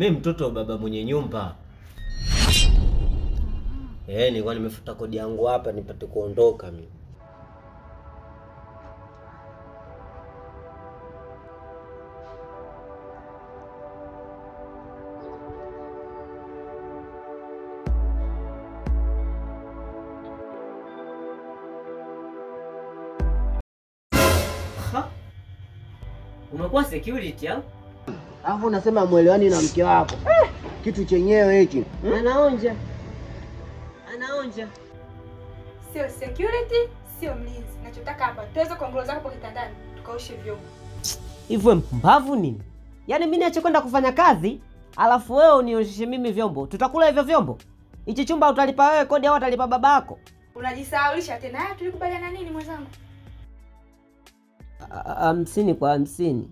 Mimi mtoto wa baba mwenye nyumba. Nilikuwa nimefuta kodi yangu hapa nipate kuondoka mimi. Umekuwa security au? Alafu unasema muelewani na mke wako. Kitu chenyewe hiki. Anaonja. Sio security, sio mlinzi. Nachotaka hapa, tuweze kuongoza hapo kitandani, tukaoshe vyombo. Hivyo mpumbavu nini? Yaani mimi niache kwenda kufanya kazi, alafu wewe unioshe mimi vyombo. Tutakula hivyo vyombo? Hichi chumba utalipa wewe kodi au utalipa babako? Unajisahaulisha tena. Tulikubaliana nini mwenzangu? 50 kwa 50.